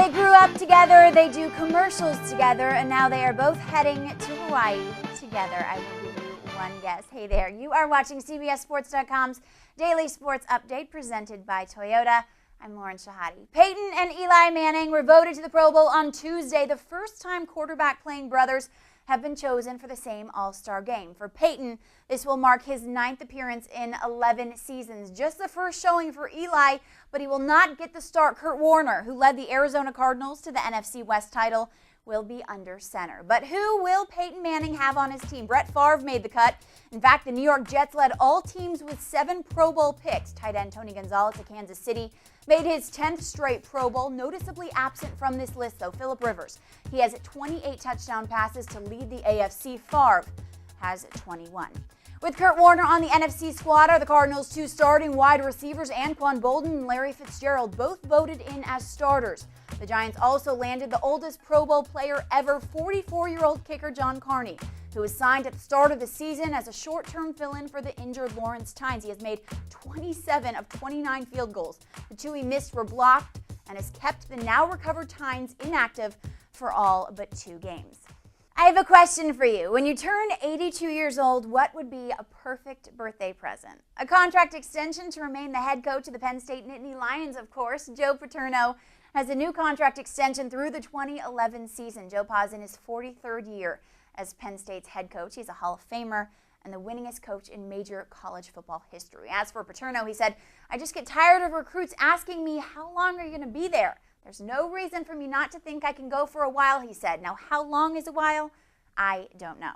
They grew up together, they do commercials together, and now they are both heading to Hawaii together. I will give you one guess. Hey there, you are watching CBSSports.com's Daily Sports Update presented by Toyota. I'm Lauren Shehadi. Peyton and Eli Manning were voted to the Pro Bowl on Tuesday. The first time quarterback-playing brothers have been chosen for the same All-Star game. For Peyton, this will mark his 9th appearance in 11 seasons. Just the first showing for Eli, but he will not get the start. Kurt Warner, who led the Arizona Cardinals to the NFC West title, will be under center. But who will Peyton Manning have on his team? Brett Favre made the cut. In fact, the New York Jets led all teams with 7 Pro Bowl picks. Tight end Tony Gonzalez of Kansas City made his 10th straight Pro Bowl. Noticeably absent from this list, though, Phillip Rivers. He has 28 touchdown passes to lead the AFC. Favre has 21. With Kurt Warner on the NFC squad are the Cardinals' 2 starting wide receivers, Anquan Boldin and Larry Fitzgerald, both voted in as starters. The Giants also landed the oldest Pro Bowl player ever, 44-year-old kicker John Carney, who was signed at the start of the season as a short-term fill-in for the injured Lawrence Tynes. He has made 27 of 29 field goals. The 2 he missed were blocked and has kept the now-recovered Tynes inactive for all but 2 games. I have a question for you. When you turn 82 years old, what would be a perfect birthday present? A contract extension to remain the head coach of the Penn State Nittany Lions, of course. Joe Paterno has a new contract extension through the 2011 season. Joe Pa's in his 43rd year as Penn State's head coach. He's a Hall of Famer and the winningest coach in major college football history. As for Paterno, he said, "I just get tired of recruits asking me, how long are you going to be there? There's no reason for me not to think I can go for a while," he said. Now, how long is a while? I don't know.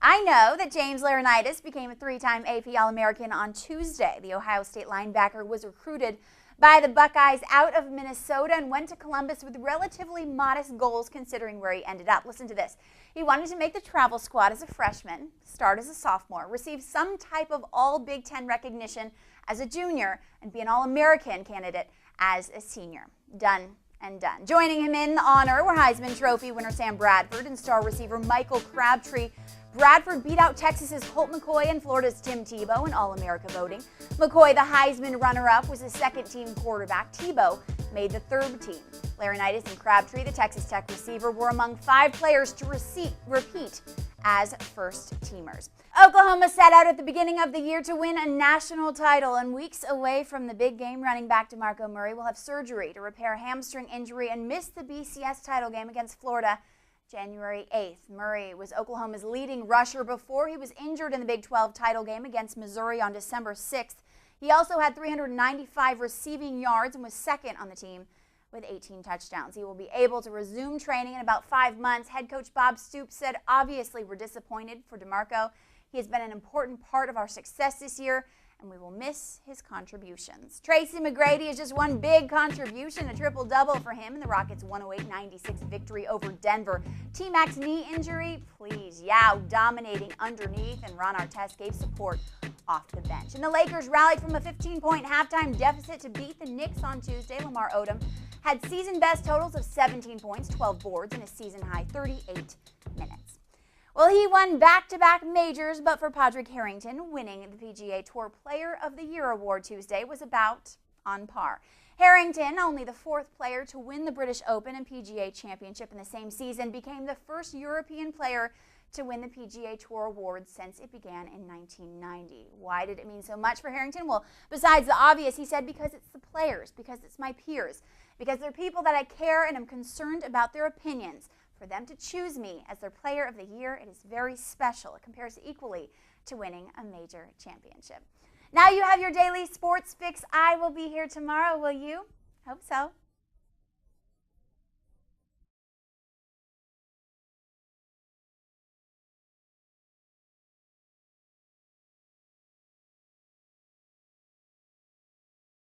I know that James Laurinaitis became a 3-time AP All-American on Tuesday. The Ohio State linebacker was recruited by the Buckeyes out of Minnesota and went to Columbus with relatively modest goals considering where he ended up. Listen to this. He wanted to make the travel squad as a freshman, start as a sophomore, receive some type of all Big Ten recognition as a junior, and be an All-American candidate as a senior. Done and done. Joining him in the honor were Heisman Trophy winner Sam Bradford and star receiver Michael Crabtree. Bradford beat out Texas's Colt McCoy and Florida's Tim Tebow in All-America voting. McCoy, the Heisman runner-up, was a second-team quarterback. Tebow made the 3rd team. Laurinaitis and Crabtree, the Texas Tech receiver, were among 5 players to repeat as first-teamers. Oklahoma set out at the beginning of the year to win a national title, and weeks away from the big game, running back DeMarco Murray will have surgery to repair a hamstring injury and miss the BCS title game against Florida January 8th. Murray was Oklahoma's leading rusher before he was injured in the Big 12 title game against Missouri on December 6th. He also had 395 receiving yards and was second on the team with 18 touchdowns. He will be able to resume training in about 5 months. Head coach Bob Stoops said, "Obviously, we're disappointed for DeMarco. He has been an important part of our success this year, and we will miss his contributions." Tracy McGrady is just one big contribution, a triple-double for him in the Rockets' 108-96 victory over Denver. T-Mac's knee injury, please, dominating underneath, and Ron Artest gave support off the bench. And the Lakers rallied from a 15-point halftime deficit to beat the Knicks on Tuesday. Lamar Odom had season-best totals of 17 points, 12 boards, and a season-high 38 minutes. Well, he won back-to-back majors, but for Padraig Harrington, winning the PGA Tour Player of the Year award Tuesday was about on par. Harrington, only the 4th player to win the British Open and PGA Championship in the same season, became the first European player to win the PGA Tour award since it began in 1990. Why did it mean so much for Harrington? Well, besides the obvious, he said, because it's the players, because it's my peers, because they're people that I care and am concerned about their opinions. For them to choose me as their Player of the Year, it is very special. It compares equally to winning a major championship. Now you have your daily sports fix. I will be here tomorrow. Will you? Hope so.